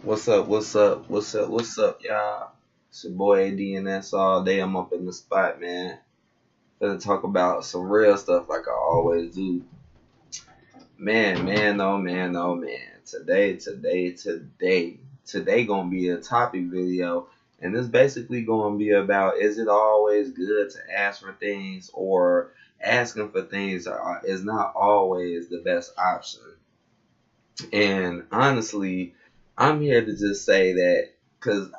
What's up? What's up? What's up? What's up, y'all? It's your boy ADNS all day. I'm up in the spot, man. Gonna talk about some real stuff like I always do. Man. Today gonna be a topic video, and it's basically gonna be about is it always good to ask for things, or asking for things is not always the best option. And honestly, I'm here to just say that because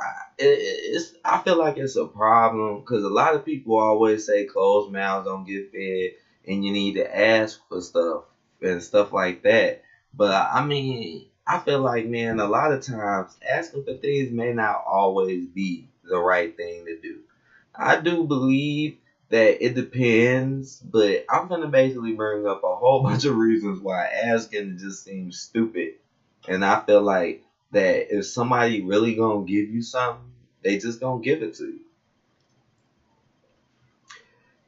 I feel like it's a problem because a lot of people always say closed mouths don't get fed, and you need to ask for stuff and stuff like that. But I mean, I feel like, man, a lot of times asking for things may not always be the right thing to do. I do believe that it depends, but I'm gonna basically bring up a whole bunch of reasons why asking just seems stupid. And I feel like that if somebody really gonna give you something, they just gonna give it to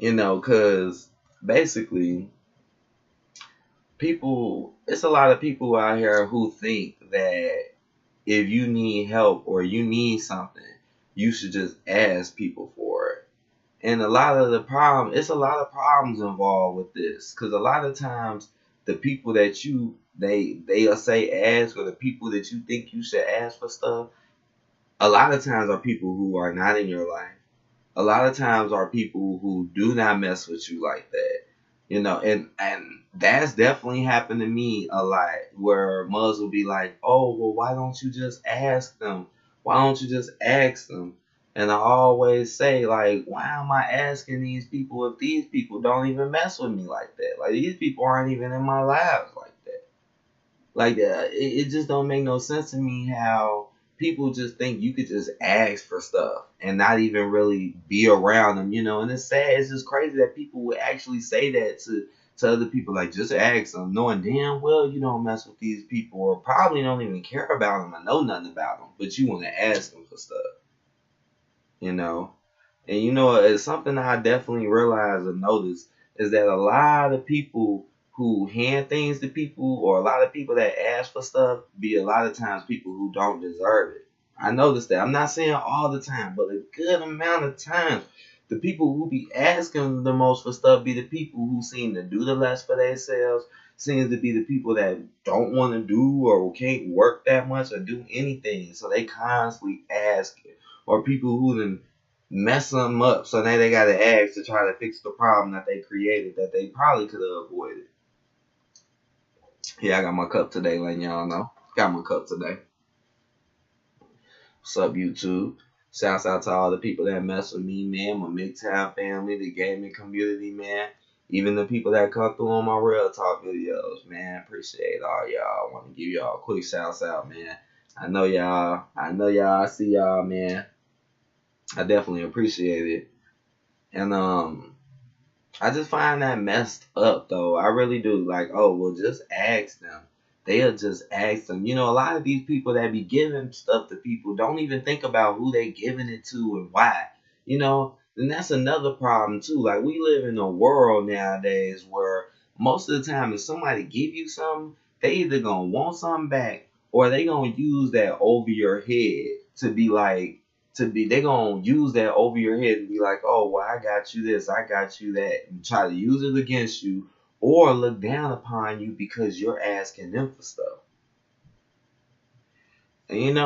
you. Cause basically it's a lot of people out here who think that if you need help or you need something, you should just ask people for it. And it's a lot of problems involved with this, because a lot of times the people that they'll say ask, or the people that you think you should ask for stuff, a lot of times are people who are not in your life. A lot of times are people who do not mess with you like that. And that's definitely happened to me a lot, where Muzz will be like, oh, well, why don't you just ask them? Why don't you just ask them? And I always say, like, why am I asking these people if these people don't even mess with me like that? Like, these people aren't even in my lives like that. Like, it just don't make no sense to me how people just think you could just ask for stuff and not even really be around them. And it's sad. It's just crazy that people would actually say that to other people, like, just ask them, knowing damn well you don't mess with these people, or probably don't even care about them or know nothing about them, but you want to ask them for stuff, you know. And it's something I definitely realized and noticed, is that a lot of people who hand things to people, or a lot of people that ask for stuff, be a lot of times people who don't deserve it. I noticed that. I'm not saying all the time, but a good amount of times, the people who be asking the most for stuff be the people who seem to do the less for themselves. Seems to be the people that don't want to do or can't work that much or do anything, so they constantly ask it. Or people who then mess them up, so now they gotta ask to try to fix the problem that they created that they probably could have avoided. Yeah, I got my cup today, letting y'all know. Got my cup today. What's up, YouTube? Shouts out to all the people that mess with me, man. My Midtown family, the gaming community, man. Even the people that come through on my Real Talk videos, man. Appreciate all y'all. I want to give y'all a quick shouts out, man. I know y'all. I see y'all, man. I definitely appreciate it. And I just find that messed up, though. I really do. Like, oh, well, just ask them. They'll just ask them. A lot of these people that be giving stuff to people don't even think about who they giving it to and why. And that's another problem, too. Like, we live in a world nowadays where most of the time if somebody give you something, they either going to want something back, or they going to use that over your head to be like, they gonna use that over your head and be like, oh, well, I got you this, I got you that, and try to use it against you, or look down upon you because you're asking them for stuff. And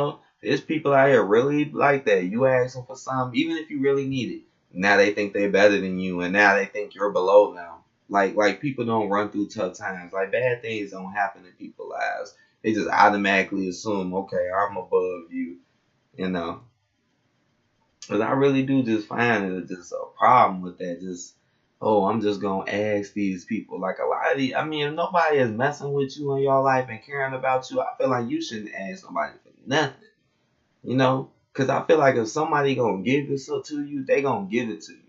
there's people out here really like that. You ask them for something, even if you really need it, now they think they're better than you, and now they think you're below them. Like people don't run through tough times. Like, bad things don't happen in people's lives. They just automatically assume, okay, I'm above you, you know. Because I really do just find it just a problem with that. Just, oh, I'm just going to ask these people. Like, a lot of these, I mean, if nobody is messing with you in your life and caring about you, I feel like you shouldn't ask somebody for nothing. Because I feel like if somebody going to give this to you, they going to give it to you.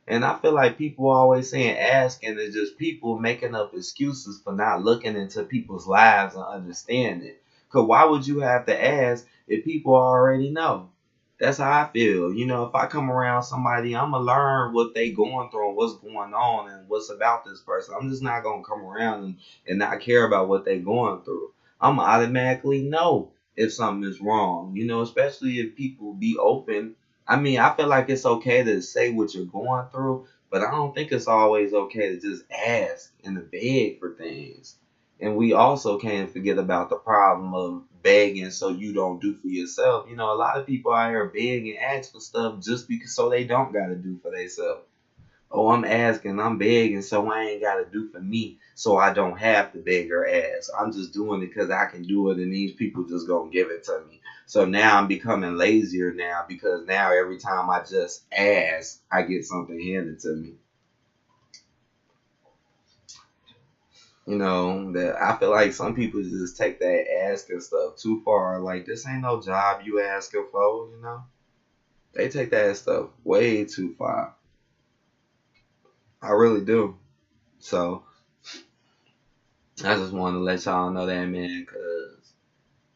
And I feel like people always saying asking is just people making up excuses for not looking into people's lives and understanding. Because why would you have to ask if people already know? That's how I feel. If I come around somebody, I'm going to learn what they going through and what's going on and what's about this person. I'm just not going to come around and not care about what they going through. I'm automatically know if something is wrong, especially if people be open. I mean, I feel like it's okay to say what you're going through, but I don't think it's always okay to just ask and to beg for things. And we also can't forget about the problem of begging so you don't do for yourself. A lot of people out here beg and ask for stuff just because so they don't gotta do for themselves. Oh, I'm asking, I'm begging, so I ain't got to do for me, so I don't have to beg or ask. I'm just doing it because I can do it, and these people just gonna give it to me. So now I'm becoming lazier now because now every time I just ask, I get something handed to me. That I feel like some people just take that asking stuff too far. Like, this ain't no job you asking for. They take that stuff way too far. I really do. So I just want to let y'all know that, man, because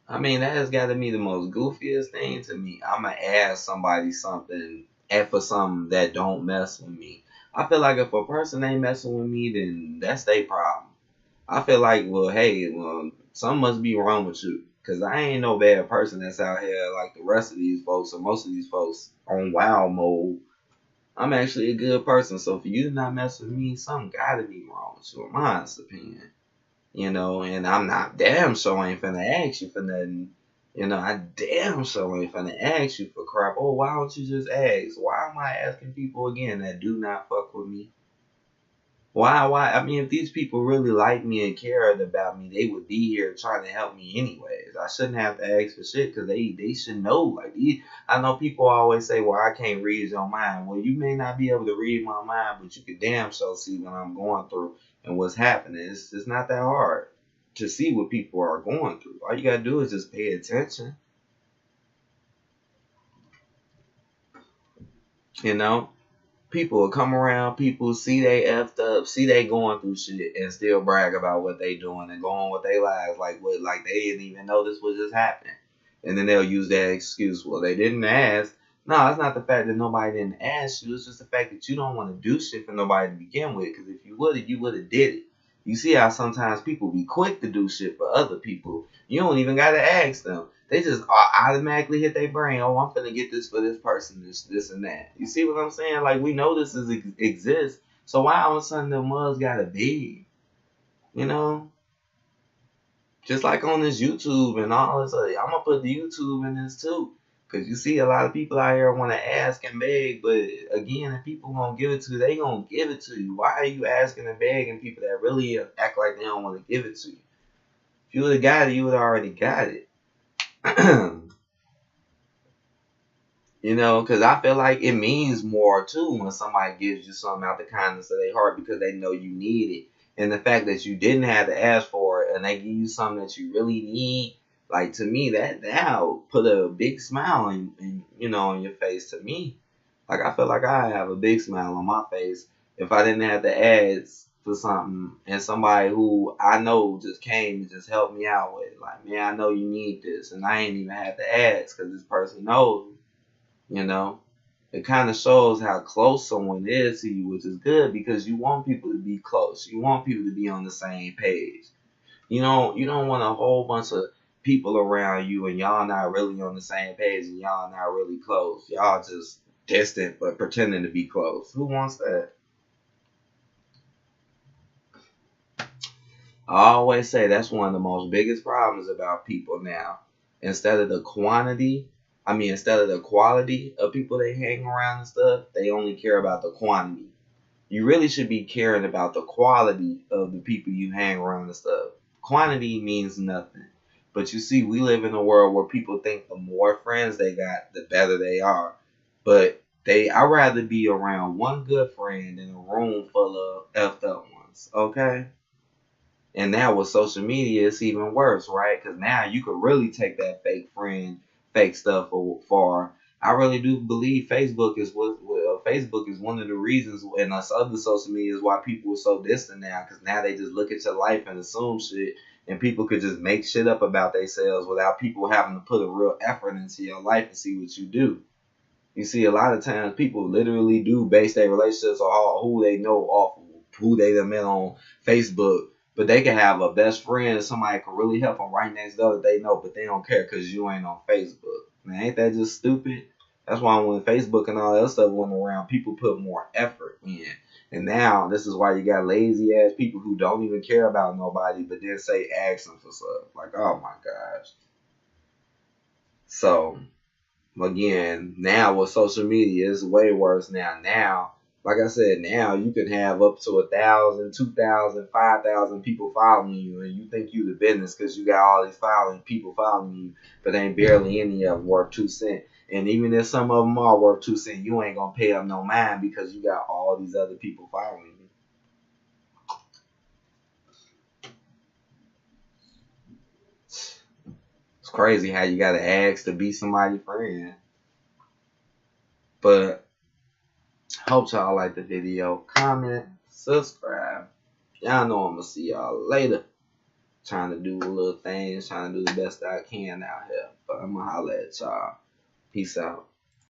I mean, that has got to be the most goofiest thing to me. I'ma ask somebody something and for something that don't mess with me. I feel like if a person ain't messing with me, then that's their problem. I feel like, well, hey, something must be wrong with you. Because I ain't no bad person that's out here like the rest of these folks or most of these folks on wild mode. I'm actually a good person. So for you to not mess with me, something got to be wrong with you, in my honest opinion. And I'm not damn sure ain't finna ask you for nothing. I damn sure ain't finna ask you for crap. Oh, why don't you just ask? Why am I asking people again that do not fuck with me? Why? I mean, if these people really like me and cared about me, they would be here trying to help me anyways. I shouldn't have to ask for shit because they should know. Like, I know people always say, well, I can't read your mind. Well, you may not be able to read my mind, but you can damn sure see what I'm going through and what's happening. It's not that hard to see what people are going through. All you got to do is just pay attention, you know? People will come around, people see they effed up, see they going through shit, and still brag about what they doing and go on with their lives like they didn't even know this was just happening. And then they'll use that excuse, well, they didn't ask. No, it's not the fact that nobody didn't ask you. It's just the fact that you don't want to do shit for nobody to begin with. Because if you would have did it. You see how sometimes people be quick to do shit for other people. You don't even got to ask them. They just automatically hit their brain. Oh, I'm finna get this for this person, this, and that. You see what I'm saying? Like, we know this exists. So why all of a sudden the mugs gotta be? You know? Just like on this YouTube and all this other, I'm gonna put the YouTube in this too. Cause you see a lot of people out here want to ask and beg, but again, if people gonna give it to you, they gonna give it to you. Why are you asking and begging people that really act like they don't want to give it to you? If you would have got it, you would have already got it. Because I feel like it means more too when somebody gives you something out the kindness of their heart because they know you need it. And the fact that you didn't have to ask for it and they give you something that you really need, like to me, that now put a big smile on your face to me. Like I feel like I have a big smile on my face if I didn't have to ask for something and somebody who I know just came and just helped me out with it. Like, man, I know you need this, and I ain't even have to ask because this person knows. You know, it kind of shows how close someone is to you, which is good because you want people to be close. You want people to be on the same page. You don't want a whole bunch of people around you and y'all not really on the same page and y'all not really close. Y'all just distant but pretending to be close. Who wants that? I always say that's one of the most biggest problems about people now. Instead of the quantity, instead of the quality of people they hang around and stuff, they only care about the quantity. You really should be caring about the quality of the people you hang around and stuff. Quantity means nothing. But you see, we live in a world where people think the more friends they got, the better they are. But I'd rather be around one good friend in a room full of effed up ones. Okay? And now with social media, it's even worse, right? Because now you could really take that fake friend, fake stuff far. I really do believe Facebook is one of the reasons, and us other social media is why people are so distant now. Because now they just look at your life and assume shit, and people could just make shit up about themselves without people having to put a real effort into your life and see what you do. You see, a lot of times people literally do base their relationships on who they know off of who they done met on Facebook But they can have a best friend, somebody can really help them right next door that they know, but they don't care because you ain't on Facebook. Man, ain't that just stupid? That's why when Facebook and all that stuff went around, people put more effort in. And now this is why you got lazy ass people who don't even care about nobody, but then say ask them for stuff. Like, oh my gosh. So again, now with social media, it's way worse now. Now, like I said, now you can have up to 1,000, 2,000, 5,000 people following you, and you think you the business because you got all these people following you, but ain't barely any of them worth 2 cents. And even if some of them are worth 2 cents, you ain't gonna pay them no mind because you got all these other people following you. It's crazy how you gotta ask to be somebody's friend. But hope y'all like the video. Comment, subscribe. Y'all know I'm gonna see y'all later. Trying to do little things, trying to do the best I can out here. But I'm gonna holler at y'all. Peace out.